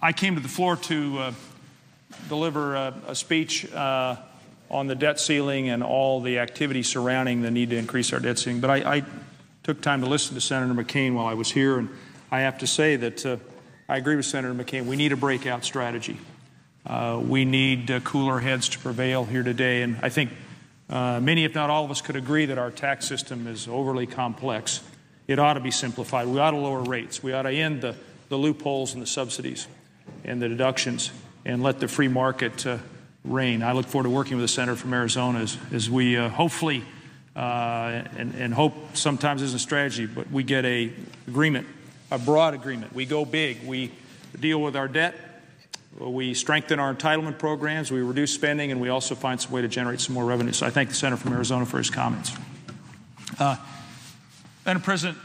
I came to the floor to deliver a speech on the debt ceiling and all the activity surrounding the need to increase our debt ceiling. But I took time to listen to Senator McCain while I was here, and I have to say that I agree with Senator McCain. We need a breakout strategy. We need cooler heads to prevail here today, and I think many, if not all of us, could agree that our tax system is overly complex. It ought to be simplified. We ought to lower rates. We ought to end the loopholes and the subsidies and the deductions and let the free market reign. I look forward to working with the senator from Arizona as we hopefully, and hope sometimes isn't a strategy, but we get a agreement, a broad agreement. We go big. We deal with our debt. We strengthen our entitlement programs. We reduce spending, and we also find some way to generate some more revenue. So I thank the senator from Arizona for his comments. Madam President,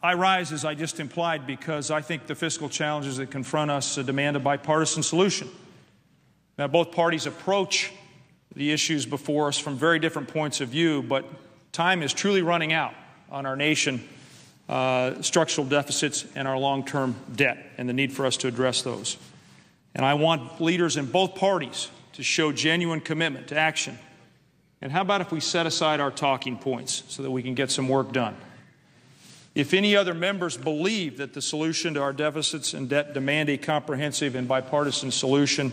I rise, as I just implied, because I think the fiscal challenges that confront us demand a bipartisan solution. Now, both parties approach the issues before us from very different points of view, but time is truly running out on our nation, structural deficits and our long-term debt, and the need for us to address those. And I want leaders in both parties to show genuine commitment to action. And how about if we set aside our talking points so that we can get some work done? If any other members believe that the solution to our deficits and debt demand a comprehensive and bipartisan solution,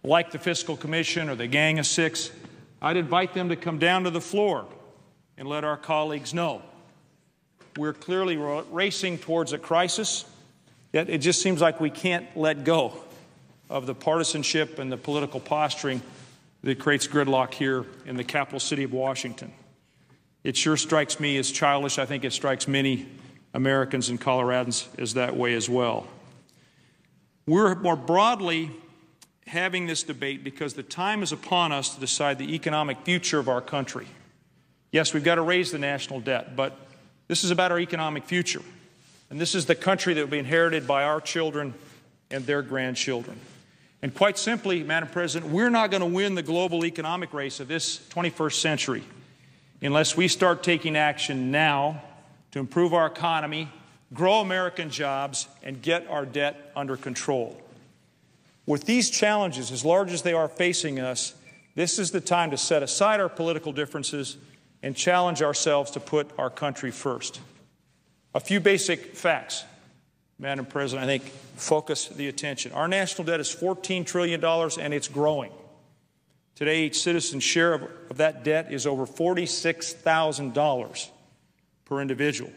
like the Fiscal Commission or the Gang of Six, I'd invite them to come down to the floor and let our colleagues know. We're clearly racing towards a crisis, yet it just seems like we can't let go of the partisanship and the political posturing that creates gridlock here in the capital city of Washington. It sure strikes me as childish. I think it strikes many Americans and Coloradans as that way as well. We're more broadly having this debate because the time is upon us to decide the economic future of our country. Yes, we've got to raise the national debt, but this is about our economic future. And this is the country that will be inherited by our children and their grandchildren. And quite simply, Madam President, we're not going to win the global economic race of this 21st century unless we start taking action now to improve our economy, grow American jobs, and get our debt under control. With these challenges, as large as they are facing us, this is the time to set aside our political differences and challenge ourselves to put our country first. A few basic facts, Madam President, I think focus the attention. Our national debt is $14 trillion, and it's growing. Today, each citizen's share of that debt is over $46,000 per individual.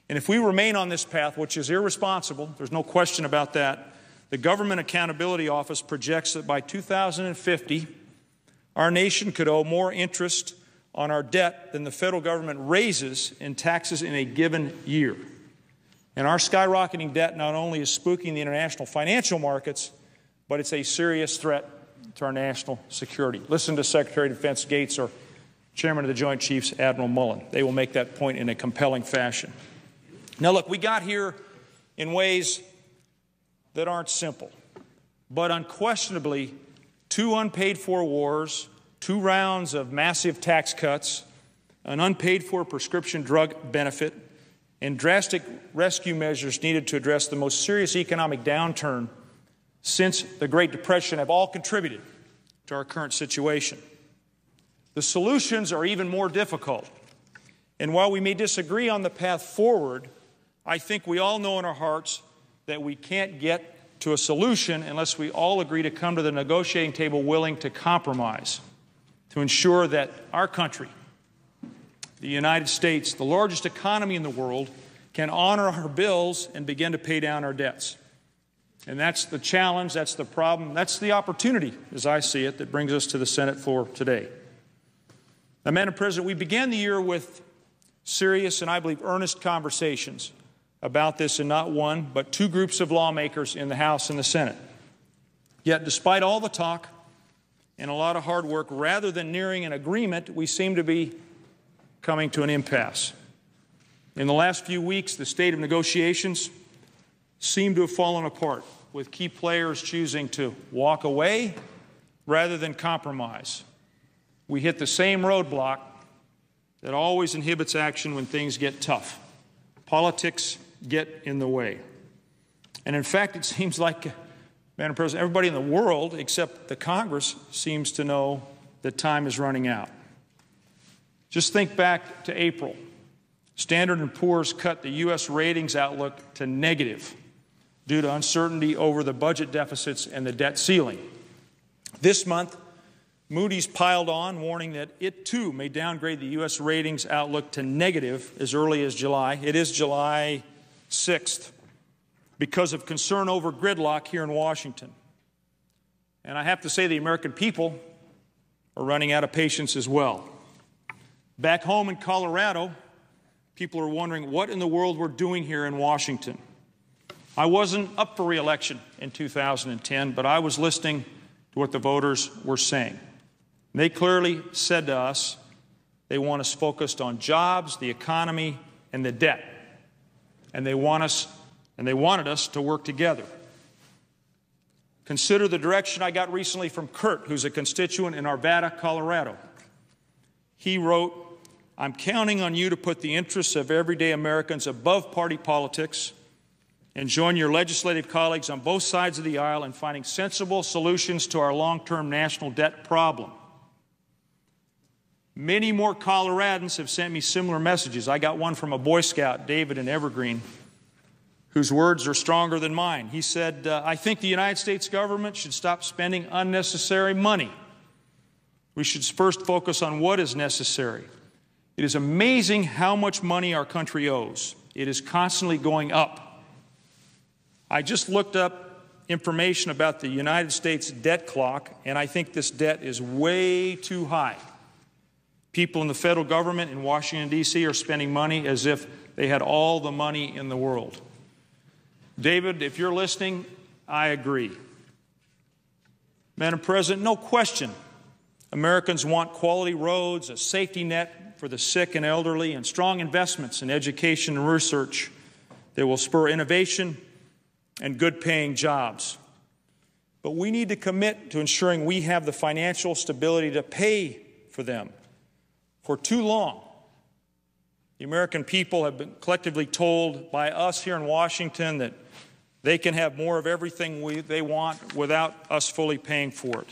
And if we remain on this path, which is irresponsible, there's no question about that, the Government Accountability Office projects that by 2050, our nation could owe more interest on our debt than the federal government raises in taxes in a given year. And our skyrocketing debt not only is spooking the international financial markets, but it's a serious threat to our national security. Listen to Secretary of Defense Gates or Chairman of the Joint Chiefs, Admiral Mullen. They will make that point in a compelling fashion. Now, look, we got here in ways that aren't simple, but unquestionably, 2 unpaid-for wars, 2 rounds of massive tax cuts, an unpaid-for prescription drug benefit, and drastic rescue measures needed to address the most serious economic downturn since the Great Depression have all contributed to our current situation. The solutions are even more difficult. And while we may disagree on the path forward, I think we all know in our hearts that we can't get to a solution unless we all agree to come to the negotiating table willing to compromise to ensure that our country, the United States, the largest economy in the world, can honor our bills and begin to pay down our debts. And that's the challenge, that's the problem, that's the opportunity, as I see it, that brings us to the Senate floor today. Now, Madam President, we began the year with serious and I believe earnest conversations about this in not one, but 2 groups of lawmakers in the House and the Senate. Yet, despite all the talk and a lot of hard work, rather than nearing an agreement, we seem to be coming to an impasse. In the last few weeks, the state of negotiations seem to have fallen apart, with key players choosing to walk away rather than compromise. We hit the same roadblock that always inhibits action when things get tough. Politics get in the way. And in fact, it seems like, Madam President, everybody in the world except the Congress seems to know that time is running out. Just think back to April. Standard & Poor's cut the U.S. ratings outlook to negative due to uncertainty over the budget deficits and the debt ceiling. This month, Moody's piled on, warning that it too may downgrade the U.S. ratings outlook to negative as early as July. It is July 6th because of concern over gridlock here in Washington. And I have to say the American people are running out of patience as well. Back home in Colorado, people are wondering what in the world we're doing here in Washington. I wasn't up for re-election in 2010, but I was listening to what the voters were saying. They clearly said to us they want us focused on jobs, the economy, and the debt. And they wanted us to work together. Consider the direction I got recently from Kurt, who's a constituent in Arvada, Colorado. He wrote, "I'm counting on you to put the interests of everyday Americans above party politics and join your legislative colleagues on both sides of the aisle in finding sensible solutions to our long-term national debt problem." Many more Coloradans have sent me similar messages. I got one from a Boy Scout, David in Evergreen, whose words are stronger than mine. He said, "I think the United States government should stop spending unnecessary money. We should first focus on what is necessary. It is amazing how much money our country owes. It is constantly going up. I just looked up information about the United States debt clock, and I think this debt is way too high. People in the federal government in Washington, D.C. are spending money as if they had all the money in the world." David, if you're listening, I agree. Madam President, no question, Americans want quality roads, a safety net for the sick and elderly, and strong investments in education and research that will spur innovation and good-paying jobs. But we need to commit to ensuring we have the financial stability to pay for them. For too long, the American people have been collectively told by us here in Washington that they can have more of everything they want without us fully paying for it.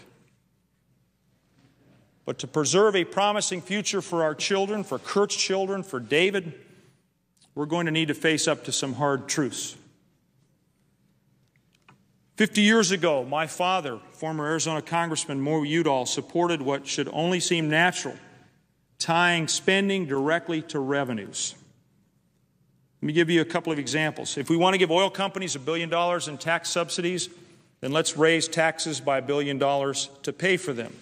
But to preserve a promising future for our children, for Kurt's children, for David, we're going to need to face up to some hard truths. 50 years ago, my father, former Arizona Congressman Udall, supported what should only seem natural, tying spending directly to revenues. Let me give you a couple of examples. If we want to give oil companies $1 billion in tax subsidies, then let's raise taxes by $1 billion to pay for them.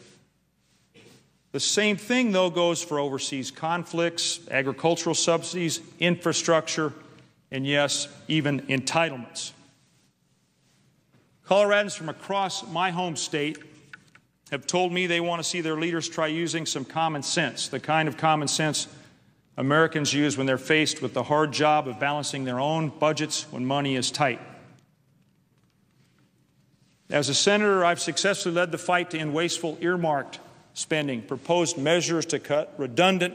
The same thing, though, goes for overseas conflicts, agricultural subsidies, infrastructure, and yes, even entitlements. Coloradans from across my home state have told me they want to see their leaders try using some common sense, the kind of common sense Americans use when they're faced with the hard job of balancing their own budgets when money is tight. As a senator, I've successfully led the fight to end wasteful earmarked spending, proposed measures to cut redundant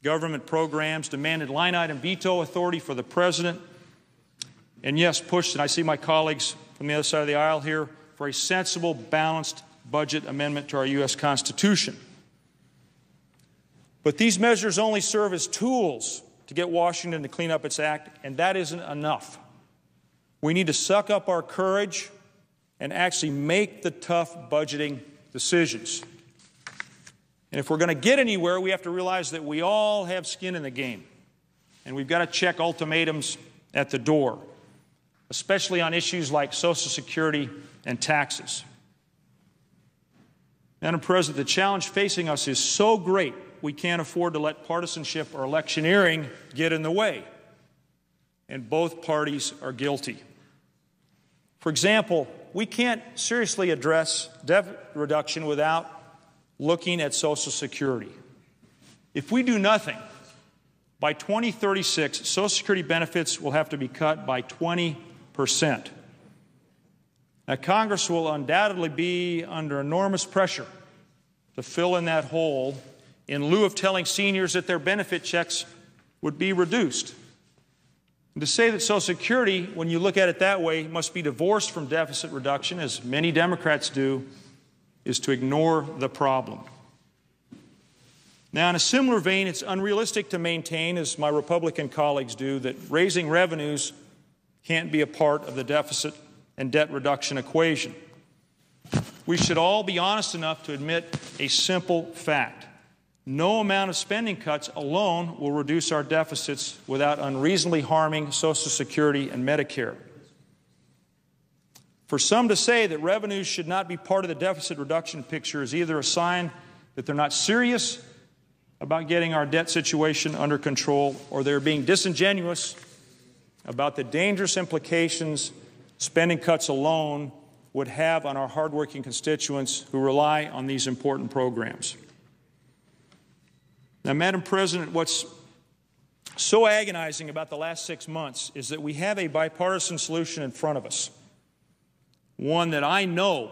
government programs, demanded line-item veto authority for the president, and yes, pushed, and I see my colleagues from the other side of the aisle here, for a sensible, balanced budget amendment to our U.S. Constitution. But these measures only serve as tools to get Washington to clean up its act, and that isn't enough. We need to suck up our courage and actually make the tough budgeting decisions. And if we're going to get anywhere, we have to realize that we all have skin in the game, and we've got to check ultimatums at the door, especially on issues like Social Security and taxes. Madam President, the challenge facing us is so great we can't afford to let partisanship or electioneering get in the way, and both parties are guilty. For example, we can't seriously address debt reduction without looking at Social Security. If we do nothing, by 2036, Social Security benefits will have to be cut by 20%. Now, Congress will undoubtedly be under enormous pressure to fill in that hole in lieu of telling seniors that their benefit checks would be reduced. And to say that Social Security, when you look at it that way, must be divorced from deficit reduction, as many Democrats do, is to ignore the problem. Now, in a similar vein, it's unrealistic to maintain, as my Republican colleagues do, that raising revenues can't be a part of the deficit and debt reduction equation. We should all be honest enough to admit a simple fact. No amount of spending cuts alone will reduce our deficits without unreasonably harming Social Security and Medicare. For some to say that revenues should not be part of the deficit reduction picture is either a sign that they're not serious about getting our debt situation under control, or they're being disingenuous about the dangerous implications spending cuts alone would have on our hardworking constituents who rely on these important programs. Now, Madam President, what's so agonizing about the last 6 months is that we have a bipartisan solution in front of us, one that I know,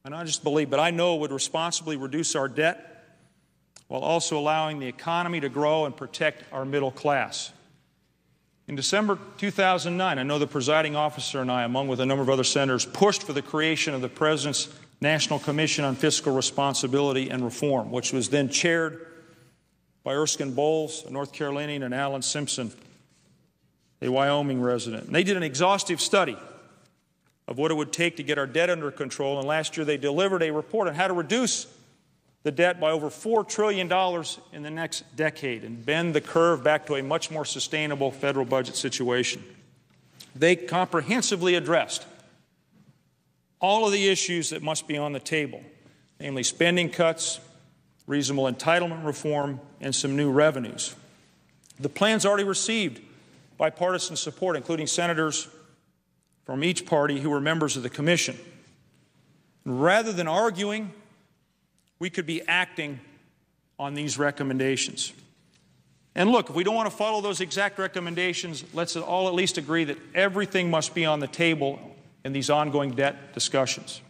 and I just believe, but I know would responsibly reduce our debt while also allowing the economy to grow and protect our middle class. In December 2009, I know the presiding officer and I, along with a number of other senators, pushed for the creation of the President's National Commission on Fiscal Responsibility and Reform, which was then chaired by Erskine Bowles, a North Carolinian, and Alan Simpson, a Wyoming resident. And they did an exhaustive study of what it would take to get our debt under control, and last year they delivered a report on how to reduce the debt by over $4 trillion in the next decade and bend the curve back to a much more sustainable federal budget situation. They comprehensively addressed all of the issues that must be on the table, namely spending cuts, reasonable entitlement reform, and some new revenues. The plan's already received bipartisan support, including senators from each party who were members of the commission. Rather than arguing, we could be acting on these recommendations. And look, if we don't want to follow those exact recommendations, let's all at least agree that everything must be on the table in these ongoing debt discussions.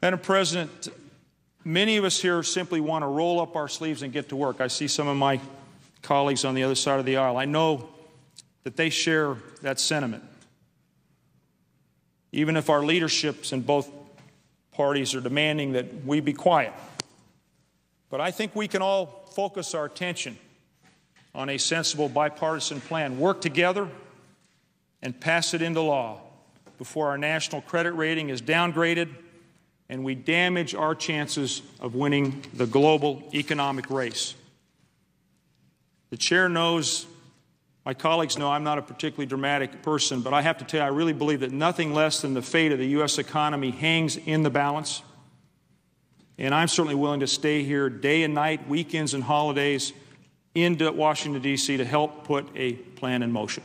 Madam President, many of us here simply want to roll up our sleeves and get to work. I see some of my colleagues on the other side of the aisle. I know that they share that sentiment. Even if our leaderships in both parties are demanding that we be quiet. But I think we can all focus our attention on a sensible bipartisan plan, work together, and pass it into law before our national credit rating is downgraded and we damage our chances of winning the global economic race. The chair knows, my colleagues know, I'm not a particularly dramatic person, but I have to tell you, I really believe that nothing less than the fate of the U.S. economy hangs in the balance. And I'm certainly willing to stay here day and night, weekends and holidays, into Washington, D.C. to help put a plan in motion.